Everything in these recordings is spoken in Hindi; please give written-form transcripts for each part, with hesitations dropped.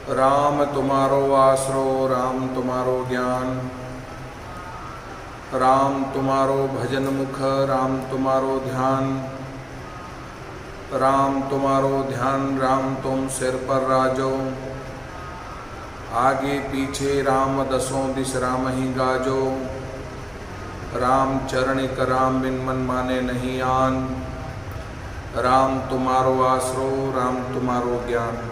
राम तुम्हारो आसरो राम तुम्हारो ज्ञान, राम तुम्हारो भजन मुख राम तुम्हारो ध्यान, राम तुम्हारो ध्यान राम तुम सिर पर राजो, आगे पीछे राम दसों दिस राम ही गाजो, राम चरणिक राम बिन मन माने नहीं आन, राम तुम्हारो आसरो राम तुम्हारो ज्ञान।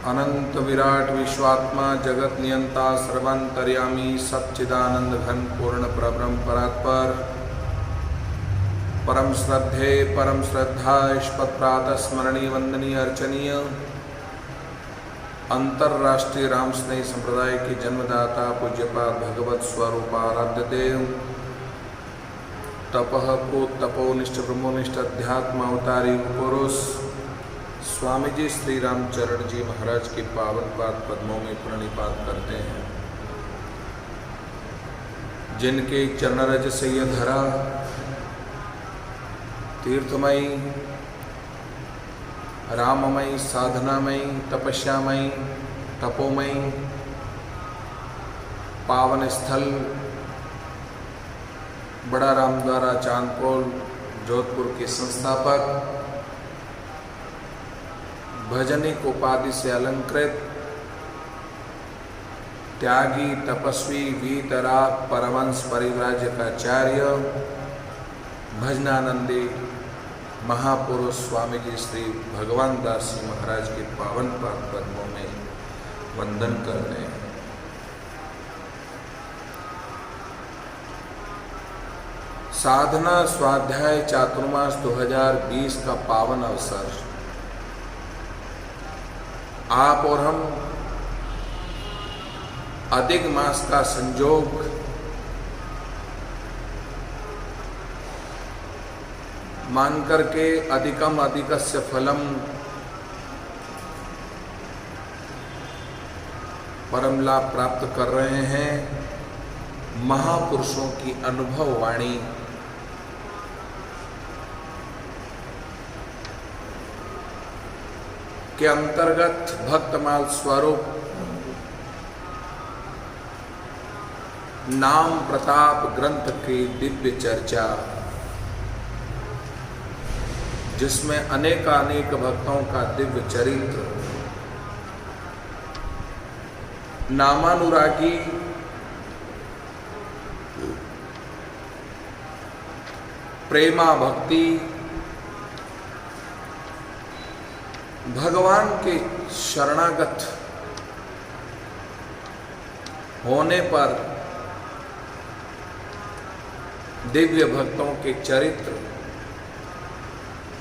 अनंत विराट विश्वात्मा जगत नियंता सर्वांतर्यामी सच्चिदानंद घन पूर्ण परब्रह्म परात्पर, परम श्रद्धे परम श्रद्धा इष्पत प्रातः स्मरणीय वंदनीय अर्चनीय अंतर्राष्ट्रीय राम स्नेह संप्रदाय के जन्मदाता पूज्यपाद भगवत स्वरूप आराध्य देव, तपः पूत तपोनिष्ठ ब्रह्मनिष्ठ अध्यात्म अवतारी पुरुष स्वामी जी श्री रामचरण जी महाराज के पावन पाद पद्मों में प्रणिपात करते हैं, जिनके चरणरज से यह धरा तीर्थमयी राममयी साधनामयी तपस्यामयी तपोमयी पावन स्थल बड़ा रामद्वारा चांदपोल जोधपुर के संस्थापक, भजनिक उपाधि से अलंकृत त्यागी तपस्वी वीतराग परमंश परिव्राजकाचार्य भजनानंदी महापुरुष स्वामी जी श्री भगवान दास जी महाराज के पावन पाद पद्मों में वंदन करते हैं। साधना स्वाध्याय चातुर्मास 2020 का पावन अवसर आप और हम अधिक मास का संजोग मान करके अधिकम अधिकस्य फलम परम लाभ प्राप्त कर रहे हैं। महापुरुषों की अनुभव वाणी के अंतर्गत भक्तमाल स्वरूप नाम प्रताप ग्रंथ की दिव्य चर्चा, जिसमें अनेकानेक भक्तों का दिव्य चरित्र, नामानुरागी प्रेमा भक्ति भगवान के शरणागत होने पर दिव्य भक्तों के चरित्र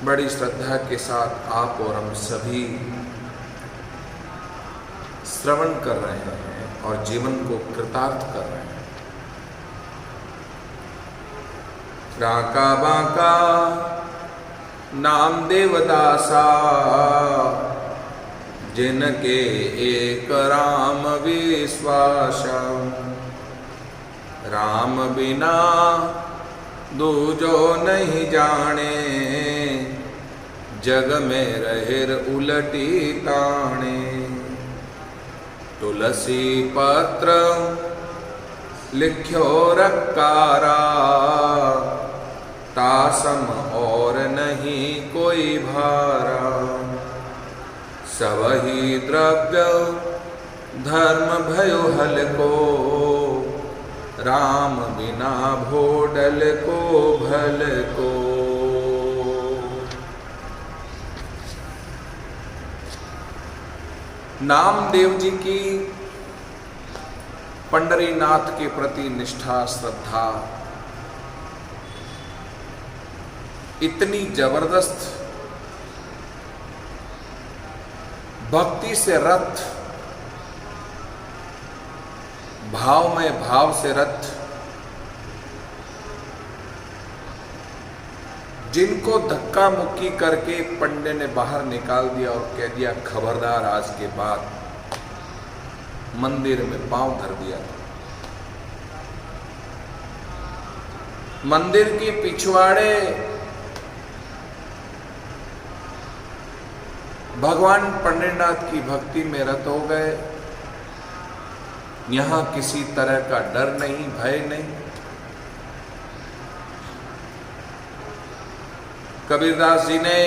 बड़ी श्रद्धा के साथ आप और हम सभी श्रवण कर रहे हैं और जीवन को कृतार्थ कर रहे हैं। राका बाका नाम देवदासा, जिनके एक राम विश्वासा, राम बिना दूजो नहीं जाने, जग में रहेर उलटी ताणे, तुलसी पत्र लिख्यो रकारा, तासम और नहीं कोई भारा, सबही द्रव्य धर्म भयो हलको, राम बिना भोडल को भल को। नामदेव जी की पंडरीनाथ के प्रति निष्ठा श्रद्धा इतनी जबरदस्त, भक्ति से रत, भाव में भाव से रत, जिनको धक्का मुक्की करके पंडे ने बाहर निकाल दिया और कह दिया खबरदार, आज के बाद मंदिर में पांव धर दिया। मंदिर के पिछवाड़े भगवान पंडितनाथ की भक्ति में रत हो गए। यहां किसी तरह का डर नहीं, भय नहीं। कबीरदास जी ने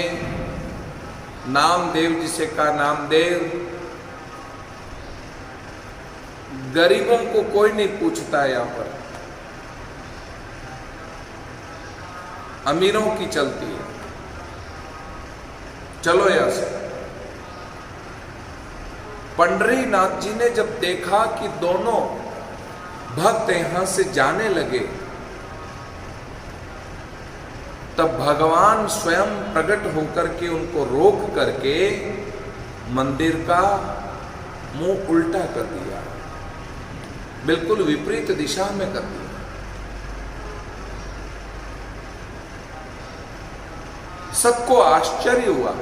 नामदेव जी से कहा, नामदेव, गरीबों को कोई नहीं पूछता, यहां पर अमीरों की चलती है, चलो यहां से। पंडरीनाथ जी ने जब देखा कि दोनों भक्त यहां से जाने लगे, तब भगवान स्वयं प्रकट होकर के उनको रोक करके मंदिर का मुंह उल्टा कर दिया, बिल्कुल विपरीत दिशा में कर दिया। सबको आश्चर्य हुआ।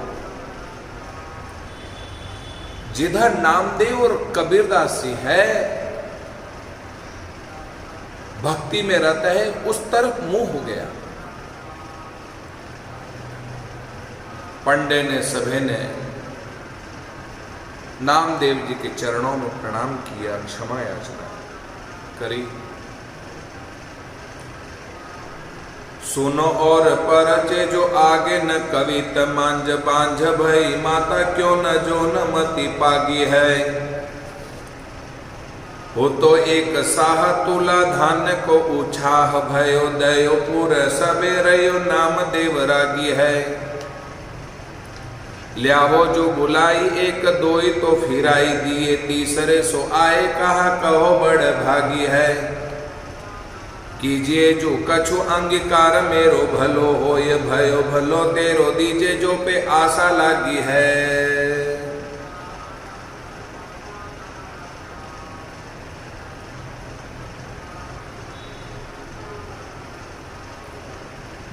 जिधर नामदेव और कबीरदास जी है, भक्ति में रहता है, उस तरफ मुंह हो गया। पंडे ने, सभे ने नामदेव जी के चरणों में प्रणाम किया, क्षमा याचना करी। सुनो और परचे जो आगे न कवित मांझ बांझ भई, माता क्यों न जो न मति पागी है। हो तो एक साह तुला धान्य को उछाह भयो, दयो पुर सबेरयो नाम देव रागी है। ल्यावो जो बुलाई एक दोई तो फिराई दिए, तीसरे सो आए कहा कहो बड़ भागी है। कीजिए जो कछु अंगीकार मेरो भलो होय, भयो भलो तेरो दीजे जो पे आशा लागी है।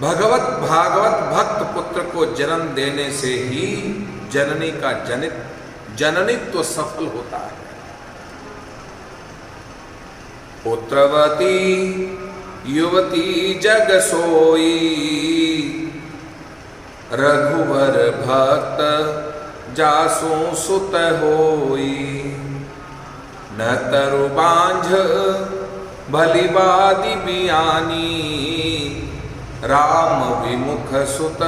भागवत भक्त पुत्र को जन्म देने से ही जननी का जननित्व सफल होता है। पुत्रवती युवती जग सोई, रघुवर भक्त जासु सुत होई। न तरु बांझ भली बादी बियानी, राम विमुख सुत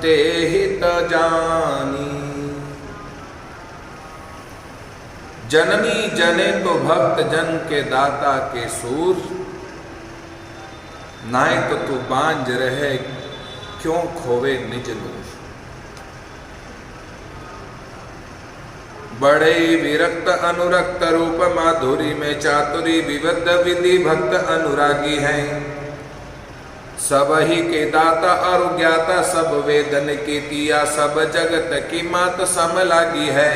ते हित जानी। जननी जने तो भक्त जन के दाता के सूर, नाय तो तू बांझ रहे क्यों खोवे निज नूर। बड़े विरक्त अनुरक्त रूप माधुरी में चातुरी, विविध विधि भक्त अनुरागी है। सब ही के दाता और ज्ञाता, सब वेदन की तिया, सब जगत की मात सम लागी है।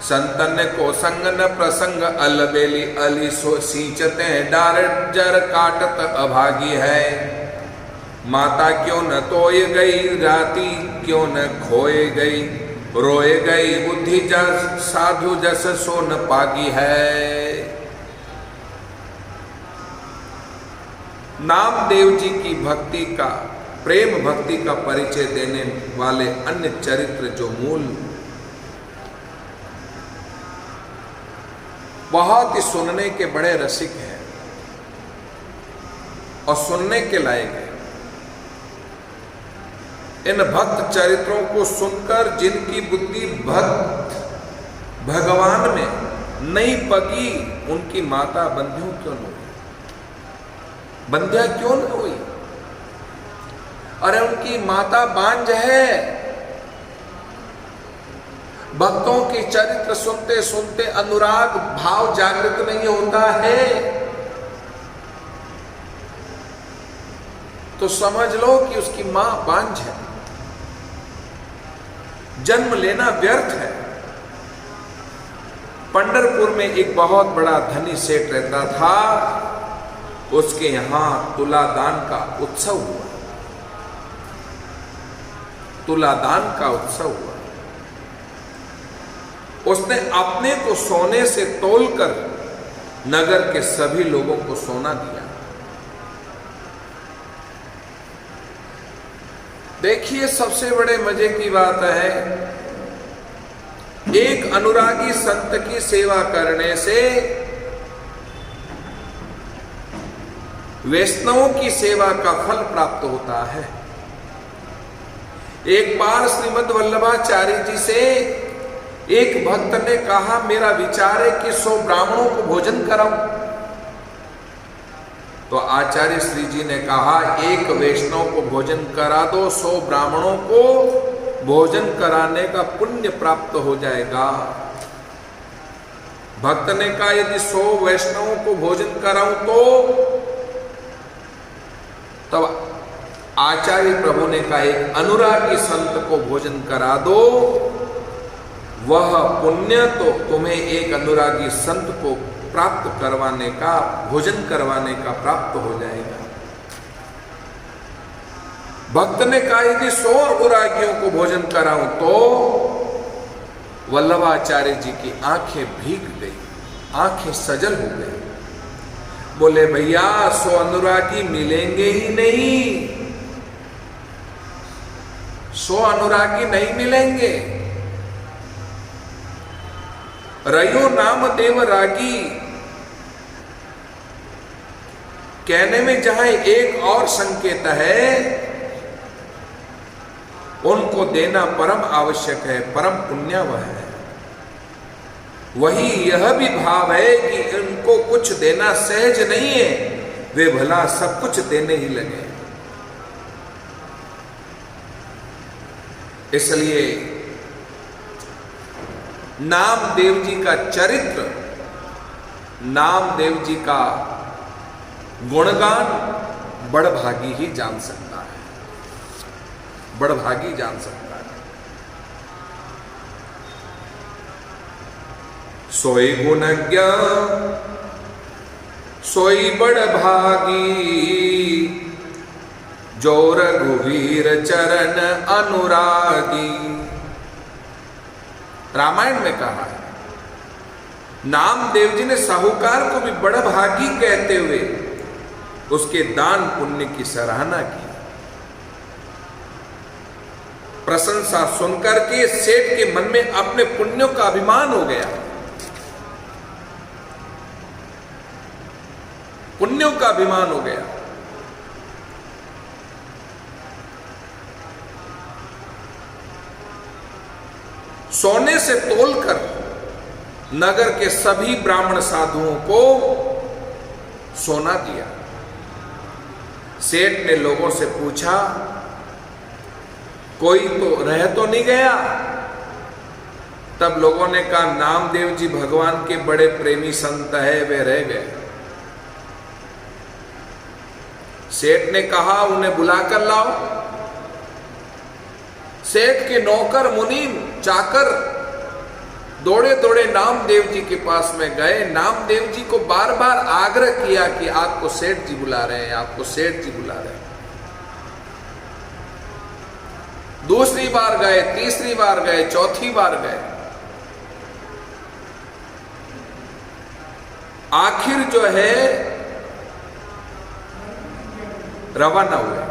संतन को संग न प्रसंग, अलबेली अली सो सींचते डार जर काटत अभागी है। माता क्यों न तोय गई राती, क्यों न खोए गई रोए गई, बुद्धि जस साधु जस सो न पागी है। नामदेव जी की भक्ति का, प्रेम भक्ति का परिचय देने वाले अन्य चरित्र जो मूल बहुत ही सुनने के बड़े रसिक हैं और सुनने के लायक हैं। इन भक्त चरित्रों को सुनकर जिनकी बुद्धि भक्त भगवान में नहीं पगी, उनकी माता बंध्यों क्यों न हुई, बंध्या क्यों न हुई? अरे उनकी माता बांझ है। भक्तों की चरित्र सुनते सुनते अनुराग भाव जागृत नहीं होता है तो समझ लो कि उसकी मां बांझ है, जन्म लेना व्यर्थ है। पंढरपुर में एक बहुत बड़ा धनी सेठ रहता था, उसके यहां तुलादान का उत्सव हुआ। तुलादान का उत्सव हुआ। उसने अपने को सोने से तोलकर नगर के सभी लोगों को सोना दिया। देखिए, सबसे बड़े मजे की बात है, एक अनुरागी संत की सेवा करने से वैष्णवों की सेवा का फल प्राप्त होता है। एक बार श्रीमद् वल्लभाचार्य जी से एक भक्त ने कहा, मेरा विचार है कि 100 ब्राह्मणों को भोजन कराऊं। तो आचार्य श्री जी ने कहा, एक वैष्णव को भोजन करा दो, 100 ब्राह्मणों को भोजन कराने का पुण्य प्राप्त हो जाएगा। भक्त ने कहा, यदि 100 वैष्णवों को भोजन कराऊं तो तब आचार्य प्रभु ने कहा, एक अनुरागी संत को भोजन करा दो, वह पुण्य तो तुम्हें एक अनुरागी संत को प्राप्त करवाने का, भोजन करवाने का प्राप्त हो जाएगा। भक्त ने कहा, यदि 100 अनुरागियों को भोजन कराऊं तो वल्लभाचार्य जी की आंखें भीग गई, आंखें सजल हो गई। बोले, भैया 100 अनुरागी मिलेंगे ही नहीं, 100 अनुरागी नहीं मिलेंगे। रयो नाम देव रागी कहने में जहां एक और संकेत है, उनको देना परम आवश्यक है, परम पुण्यवह है। वही यह भी भाव है कि उनको कुछ देना सहज नहीं है, वे भला सब कुछ देने ही लगे। इसलिए नामदेव जी का चरित्र, नामदेव जी का गुणगान बड़भागी ही जान सकता है, बड़भागी जान सकता है। सोई गुणज्ञ सोई बड़भागी, जो रघुवीर चरण अनुरागी। रामायण में कहा है, नामदेव जी ने साहूकार को भी बड़भागी कहते हुए उसके दान पुण्य की सराहना की। प्रशंसा सुनकर के सेठ के मन में अपने पुण्यों का अभिमान हो गया, पुण्यों का अभिमान हो गया। सोने से तोलकर नगर के सभी ब्राह्मण साधुओं को सोना दिया। सेठ ने लोगों से पूछा, कोई तो रह तो नहीं गया? तब लोगों ने कहा, नामदेव जी भगवान के बड़े प्रेमी संत है, वे रह गए। सेठ ने कहा, उन्हें बुलाकर लाओ। सेठ के नौकर मुनीम चाकर दौड़े दौड़े नामदेव जी के पास में गए। नामदेव जी को बार बार आग्रह किया कि आपको सेठ जी बुला रहे हैं, आपको सेठ जी बुला रहे हैं। दूसरी बार गए, तीसरी बार गए, चौथी बार गए। आखिर जो है रवाना हुए।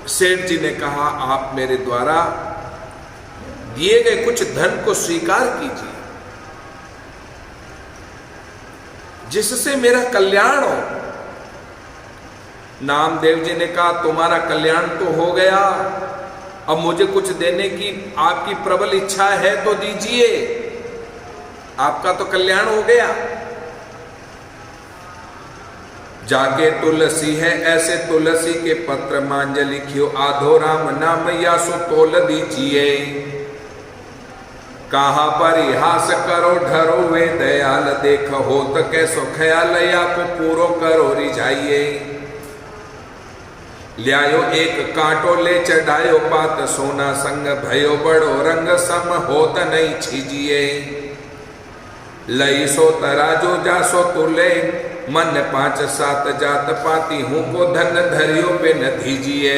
सेठ जी ने कहा, आप मेरे द्वारा दिए गए कुछ धन को स्वीकार कीजिए, जिससे मेरा कल्याण हो। नामदेव जी ने कहा, तुम्हारा कल्याण तो हो गया, अब मुझे कुछ देने की आपकी प्रबल इच्छा है तो दीजिए, आपका तो कल्याण हो गया। जाके तुलसी है ऐसे तुलसी के पत्र मांझ लिखियो, आधो राम नाम या सो तोल दीजिए। कहा परिहास करो ढरो वे दयाल, देख हो तो कैसो ख्याल या को पूरो करो रिझाइए। ल्यायो एक कांटो ले चढ़ायो पात, सोना संग भयो बड़ो रंग सम होत नहीं छीजिए। लई सो तराजो जासो तुले, मन 5-7 जात पाती हूं को धन धरियो पे न दीजिए।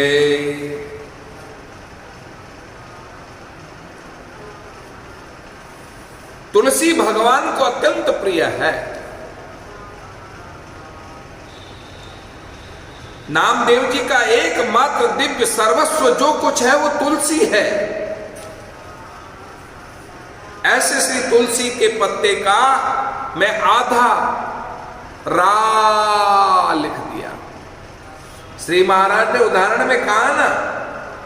तुलसी भगवान को अत्यंत प्रिय है। नामदेव जी का एकमात्र दिव्य सर्वस्व जो कुछ है वो तुलसी है। ऐसे श्री तुलसी के पत्ते का मैं आधा रा लिख दिया। श्री महाराज ने उदाहरण में कहा ना,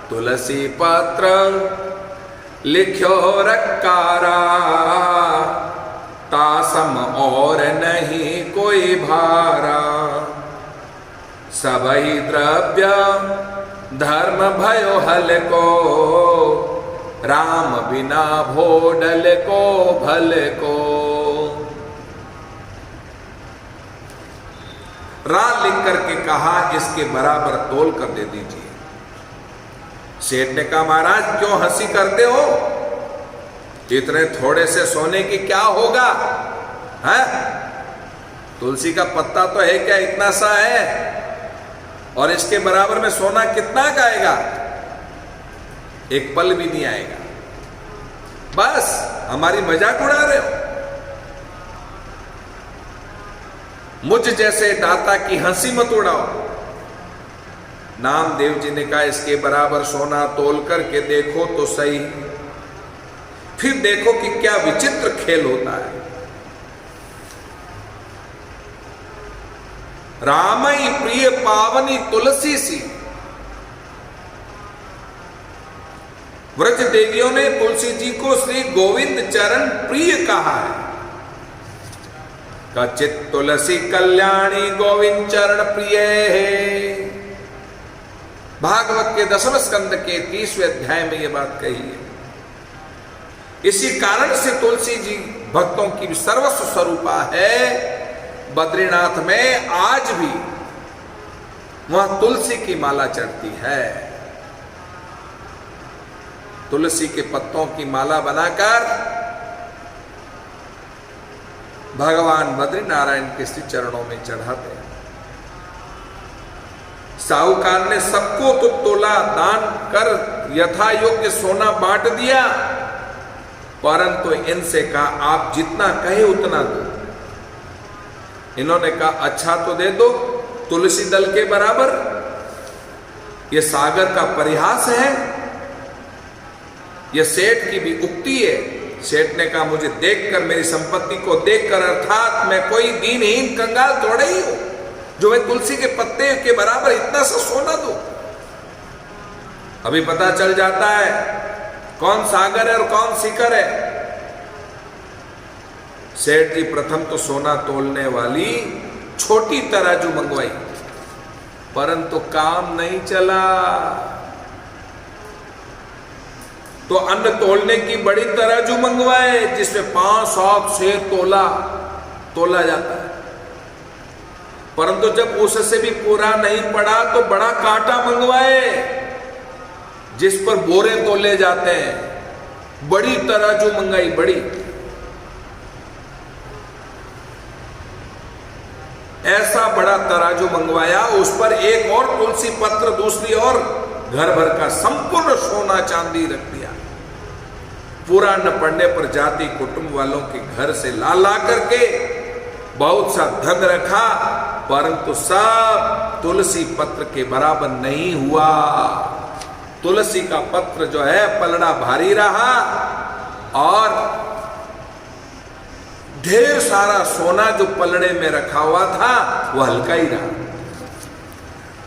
तुलसी पत्र लिख्यो रक्कारा, तासम और नहीं कोई भारा, सबही द्रव्य धर्म भयो हल को, राम बिना भोडल को भल को। रा लिख करके कहा इसके बराबर तोल कर दे दीजिए। सेठ ने कहा महाराज क्यों हंसी करते हो, इतने थोड़े से सोने की क्या होगा है? तुलसी का पत्ता तो है क्या, इतना सा है, और इसके बराबर में सोना कितना का आएगा? एक पल भी नहीं आएगा। बस हमारी मजाक उड़ा रहे हो। मुझ जैसे दाता की हंसी मत उड़ाओ। नामदेव जी ने कहा इसके बराबर सोना तोल करके देखो तो सही, फिर देखो कि क्या विचित्र खेल होता है। रामई प्रिय पावनी तुलसी सी। व्रज देवियों ने तुलसी जी को श्री गोविंद चरण प्रिय कहा है। कचित तुलसी कल्याणी गोविंद चरण प्रिय है। भागवत के 10वें स्कंद के 30वें अध्याय में यह बात कही है। इसी कारण से तुलसी जी भक्तों की सर्वस्व स्वरूपा है। बद्रीनाथ में आज भी वहां तुलसी की माला चढ़ती है। तुलसी के पत्तों की माला बनाकर भगवान बद्रीनारायण के श्री चरणों में चढ़ाते हैं। साहूकार ने सबको तो तोला दान कर यथा योग्य सोना बांट दिया, परंतु इनसे कहा आप जितना कहे उतना दो। इन्होंने कहा अच्छा तो दे दो तुलसी दल के बराबर। यह सागर का परिहास है, यह सेठ की भी उक्ति है। सेठ ने कहा मुझे देखकर, मेरी संपत्ति को देखकर, अर्थात मैं कोई दीनहीन कंगाल थोड़े ही हूं जो मैं तुलसी के पत्ते के बराबर इतना सा सोना दूं। अभी पता चल जाता है कौन सागर है और कौन सिकर है। सेठ जी प्रथम तो सोना तोलने वाली छोटी तराजू मंगवाई, परंतु काम नहीं चला। तो अन्न तोलने की बड़ी तराजू मंगवाए जिसमें 500 तोला जाता है, परंतु जब उससे भी पूरा नहीं पड़ा तो बड़ा कांटा मंगवाए जिस पर बोरे तोले जाते हैं। बड़ी तराजू मंगाई, बड़ी। ऐसा बड़ा तराजू मंगवाया, उस पर एक और तुलसी पत्र, दूसरी और घर भर का संपूर्ण सोना चांदी रख दिया। पूरा न पड़ने पर जाति कुटुंब वालों के घर से ला करके बहुत सा धन रखा, परंतु सब तुलसी पत्र के बराबर नहीं हुआ। तुलसी का पत्र जो है पलड़ा भारी रहा और ढेर सारा सोना जो पलड़े में रखा हुआ था वह हल्का ही रहा।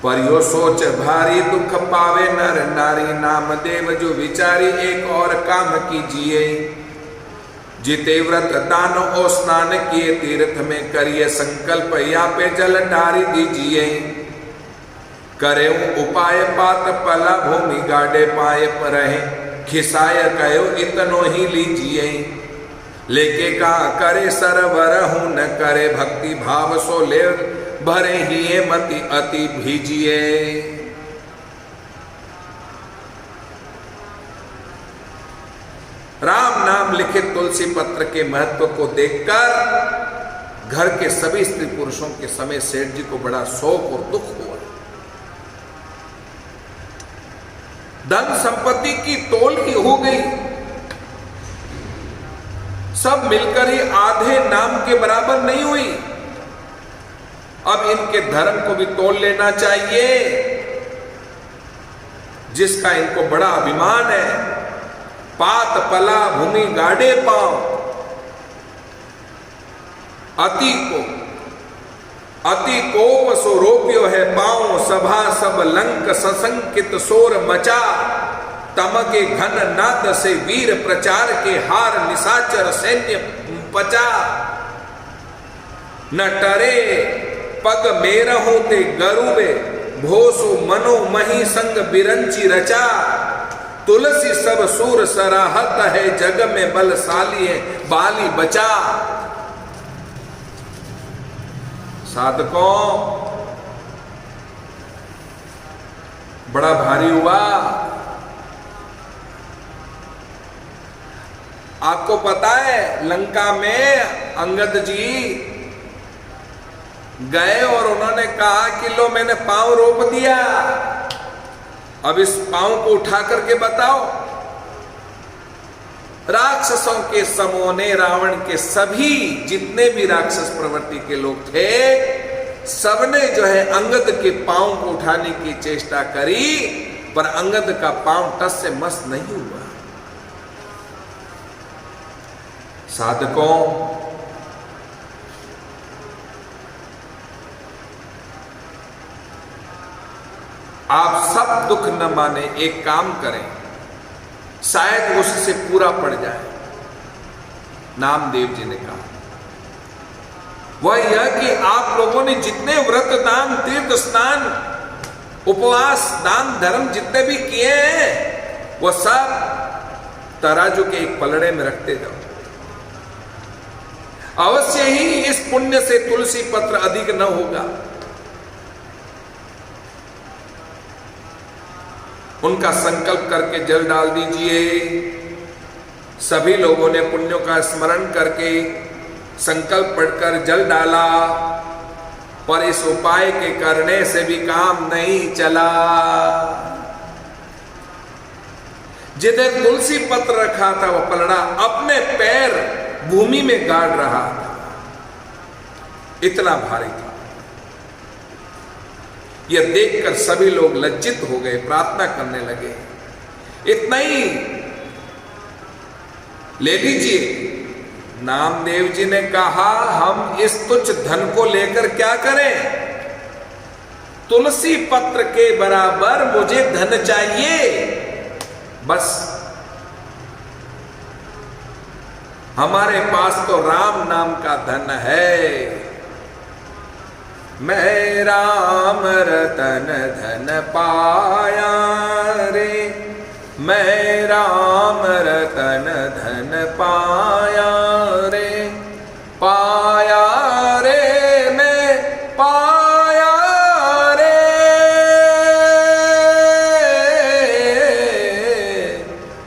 पर यो सोच भारी दुख पावे नर नारी, नाम देव जो विचारी एक और काम कीजिए। जिते व्रत दान और स्नान किए, तीर्थ में करिए संकल्प, या पे जल डारी दीजिए। करे उपाय पात पला भूमि गाड़े पाए पर रहे, खिसाय कयो इतनो ही लीजिए। लेके का करे सरवर हूं न करे, भक्ति भाव सो ले भरे ही मति अति भीजिए। राम नाम लिखित तुलसी पत्र के महत्व को देखकर घर के सभी स्त्री पुरुषों के समय सेठ जी को बड़ा शोक और दुख हुआ। धन संपत्ति की तोल ही हो गई। सब मिलकर ही आधे नाम के बराबर नहीं हुई। अब इनके धर्म को भी तोड़ लेना चाहिए, जिसका इनको बड़ा अभिमान है। पात पला भूमि गाड़े पांव, अति कोप सो रोप्यो है पांव, सभा सब लंक सशंकित शोर मचा, तमके घन नाद से वीर प्रचार के हार निशाचर सैन्य पचा, न टरे पग मेरहु ते गरुबे, भोसु मनो मही संग बिरंची रचा, तुलसी सब सूर सराहत है, जग में बलशाली है बाली बचा। साधकों, बड़ा भारी हुआ। आपको पता है लंका में अंगद जी गए और उन्होंने कहा कि लो मैंने पांव रोप दिया, अब इस पांव को उठा करके बताओ। राक्षसों के समूह ने, रावण के सभी जितने भी राक्षस प्रवृत्ति के लोग थे, सबने जो है अंगद के पांव को उठाने की चेष्टा करी, पर अंगद का पांव टस से मस नहीं हुआ। साधकों, आप सब दुख न माने, एक काम करें, शायद उससे पूरा पड़ जाए। नामदेव जी ने कहा वह यह कि आप लोगों ने जितने व्रत दान तीर्थ स्नान उपवास दान धर्म जितने भी किए हैं, वह सब तराजू के एक पलड़े में रखते जाओ। अवश्य ही इस पुण्य से तुलसी पत्र अधिक न होगा। उनका संकल्प करके जल डाल दीजिए। सभी लोगों ने पुण्यों का स्मरण करके संकल्प पढ़कर जल डाला, पर इस उपाय के करने से भी काम नहीं चला। जिधर तुलसी पत्र रखा था वह पलड़ा अपने पैर भूमि में गाड़ रहा था, इतना भारी था। यह देखकर सभी लोग लज्जित हो गए, प्रार्थना करने लगे, इतना ही ले लीजिए। नामदेव जी ने कहा, हम इस तुच्छ धन को लेकर क्या करें? तुलसी पत्र के बराबर मुझे धन चाहिए, बस। हमारे पास तो राम नाम का धन है। मैं राम रतन धन पाया रे, मैं राम रतन धन पाया रे, पाया रे मैं पाया रे,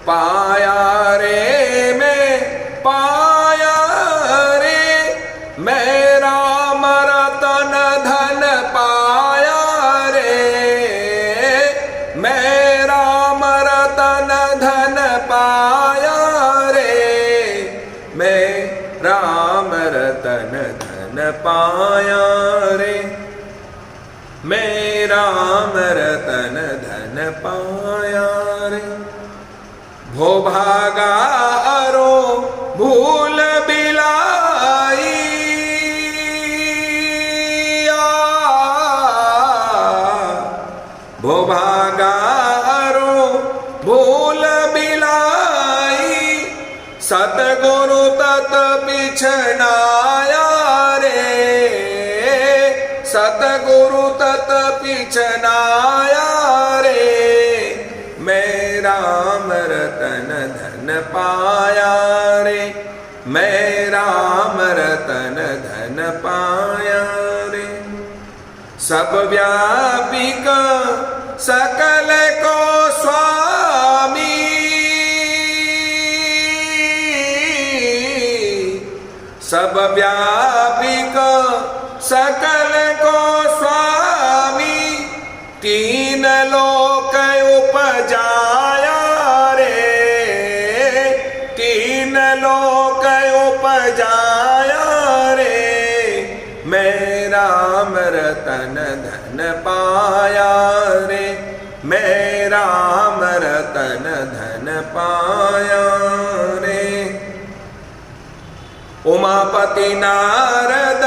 पाया रे मैं पाया रे, मैं राम रतन धन पाया रे, मैं राम रतन धन पाया रे, मैं राम रतन धन पाया रे, मैं राम रतन धन पाया रे। भो भागा अरो भूल बिलाई, भो भागा अरो भूल बिलाई, सतगुरु तत पिछनाया रे, सतगुरु तत पिछनाया रे, मैं राम रतन धन पाया रे, मैं राम रतन धन पाया रे। सब व्यापिक सकल को स्वामी, सब व्यापिक सकल को स्वामी, तीन लोक उपजाया रे, तीन लोक उपजाया रे, मैं राम रतन धन पाया रे, मैं राम रतन धन पाया रे। उमापति नारद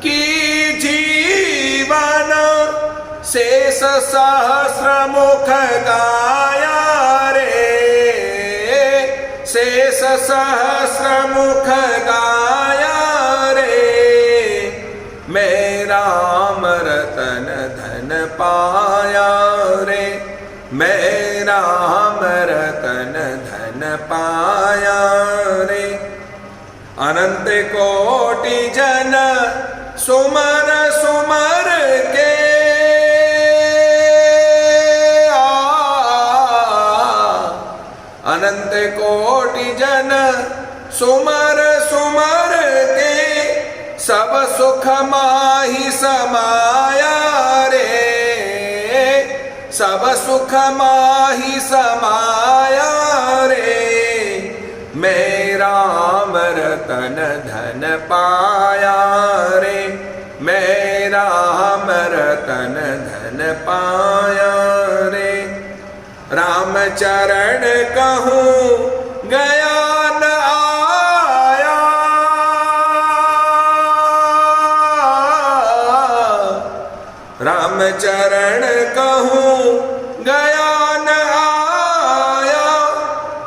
की जीवन, शेष सहस्र मुख गाया रे, शेष सहस्र मुख गाया रे, मैं राम रतन धन पाया रे, मैं राम रतन धन पाया रे। अनंत कोटि जन सुमर सुमर के, अनंत कोटि जन सुमर सुमर के, सब सुख माहि समाया रे, सब सुख माहि समाया रे, मैं राम रतन धन पाया रे, मैं राम रतन धन पाया रे। राम चरण कहूँ गया न आया, राम चरण कहूँ गया न आया,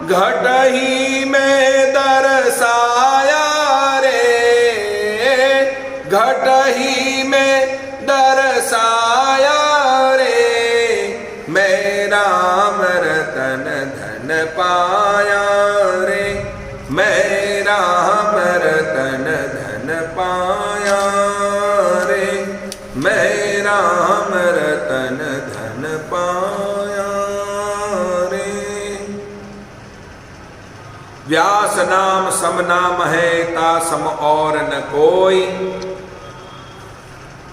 घट ही में दरसाया रे, घट ही में दरसाया रे, मैं राम रतन धन पाया रे, मैं राम रतन धन पाया रे, मैं राम रतन धन पाया रे। व्यास नाम सम नाम है, ता सम और न कोई,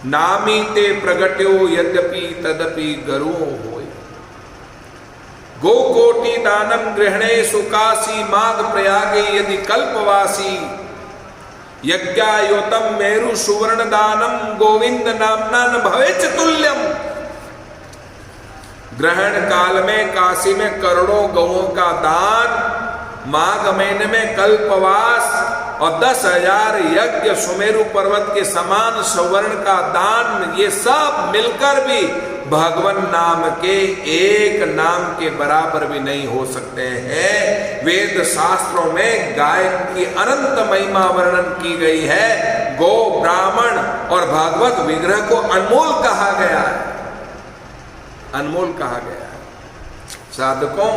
नामी ते प्रगट्यो यद्यपि तदपि गरु होय। गोकोटि दानम गृहणे सुकासी, माघ प्रयागे यदि कल्पवासी, यज्ञायोतम मेरु सुवर्ण दानम, गोविंद नामना न भवेच तुल्यम। ग्रहण काल में काशी में करोड़ों गौओं का दान, माघ महीने में कल्पवास और 10,000 यज्ञ सुमेरु पर्वत के समान सुवर्ण का दान, ये सब मिलकर भी भगवान नाम के एक नाम के बराबर भी नहीं हो सकते हैं। वेद शास्त्रों में गाय की अनंत महिमा वर्णन की गई है। गो, ब्राह्मण और भागवत विग्रह को अनमोल कहा गया है, अनमोल कहा गया है। साधकों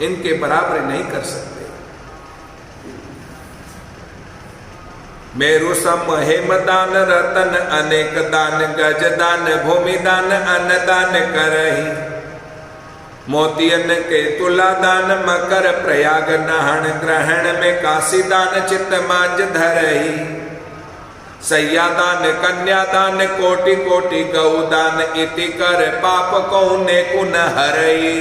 इनके बराबर नहीं कर सकते। मेरु सम हेम दान रतन अनेक दान, गज दान भूमि दान अन्न दान करही। मोतियन के तुला दान मकर प्रयाग नहन, ग्रहण में काशी दान चित्त मांझ धरही। सैया दान कन्या दान कोटि कोटि गौ दान, इति कर पाप कौने कुन हरई।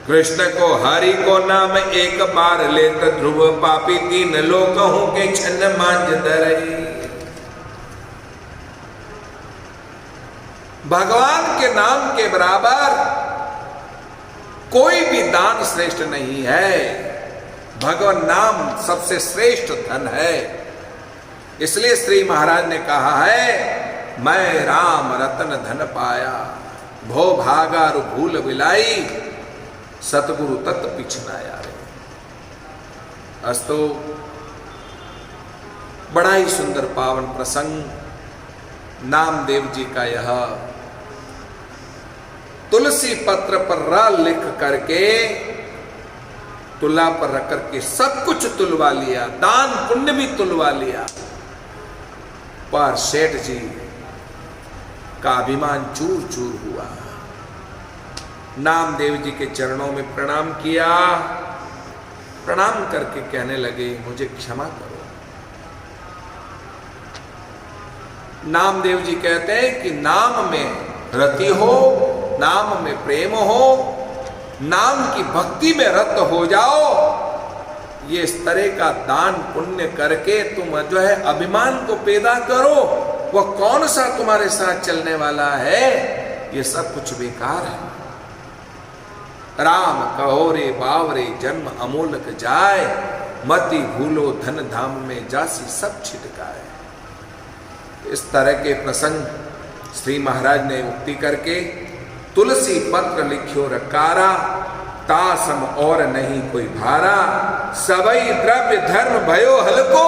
कृष्ण को हरि को नाम एक बार लेत, ध्रुव पापी तीन लोकहु के छन मांझ धरई। भगवान के नाम के बराबर कोई भी दान श्रेष्ठ नहीं है। भगवान नाम सबसे श्रेष्ठ धन है। इसलिए श्री महाराज ने कहा है, मैं राम रतन धन पाया, भो भागा रु भूल बिलाई, सतगुरु तत् पिछनाया रे। अस्तो बड़ा ही सुंदर पावन प्रसंग नामदेव जी का यह तुलसी पत्र पर र लिख करके तुला पर रख करके सब कुछ तुलवा लिया, दान पुण्य भी तुलवा लिया, पर सेठ जी का अभिमान चूर चूर हुआ। नामदेव जी के चरणों में प्रणाम किया, प्रणाम करके कहने लगे, मुझे क्षमा करो। नामदेव जी कहते हैं कि नाम में रति हो, नाम में प्रेम हो, नाम की भक्ति में रत हो जाओ, ये इस तरह का दान पुण्य करके तुम जो है अभिमान को पैदा करो, वह कौन सा तुम्हारे साथ चलने वाला है, ये सब कुछ बेकार है। राम कहो रे बावरे जन्म अमोलक जाए, मति भूलो धन धाम में जासी सब छिटकाए। इस तरह के प्रसंग श्री महाराज ने उक्ति करके तुलसी पत्र लिख्यो रकारा, तासम और नहीं कोई भारा, सबई द्रव्य धर्म भयो हलको,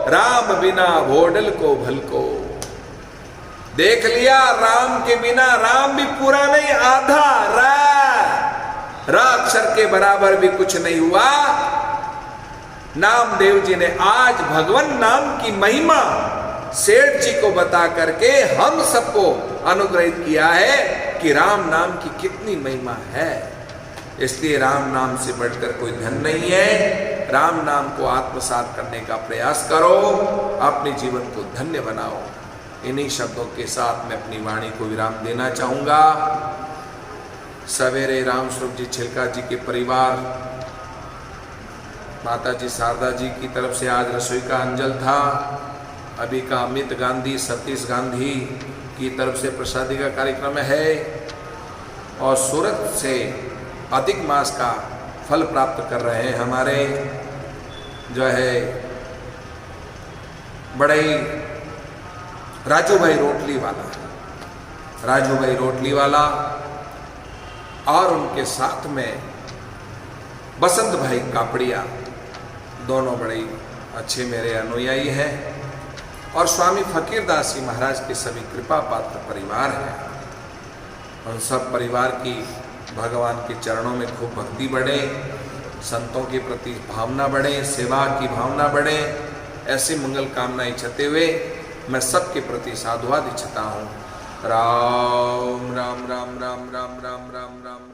राम बिना भोडल को भलको। देख लिया, राम के बिना राम भी पूरा नहीं, आधा रा अक्षर के बराबर भी कुछ नहीं हुआ। नामदेव जी ने आज भगवान नाम की महिमा सेठ जी को बता करके हम सबको अनुग्रहित किया है कि राम नाम की कितनी महिमा है। इसलिए राम नाम से बढ़कर कोई धन नहीं है। राम नाम को आत्मसात करने का प्रयास करो, अपने जीवन को धन्य बनाओ। इन्हीं शब्दों के साथ मैं अपनी वाणी को विराम देना चाहूँगा। सवेरे राम स्वरूप जी छिलका जी के परिवार, माता जी शारदा जी की तरफ से आज रसोई का अंजल था। अभी का अमित गांधी, सतीश गांधी की तरफ से प्रसादी का कार्यक्रम है। और सूरत से अधिक मास का फल प्राप्त कर रहे हैं हमारे जो है बड़े राजू भाई रोटली वाला और उनके साथ में बसंत भाई कापड़िया, दोनों बड़े अच्छे मेरे अनुयायी हैं। और स्वामी फकीरदास जी महाराज के सभी कृपा पात्र परिवार हैं। उन सब परिवार की भगवान के चरणों में खूब भक्ति बढ़े, संतों के प्रति भावना बढ़े, सेवा की भावना बढ़े। ऐसी मंगल कामनाएं इच्छते हुए मैं सबके प्रति साधुवाद इच्छता हूँ। राम राम राम राम राम राम राम राम।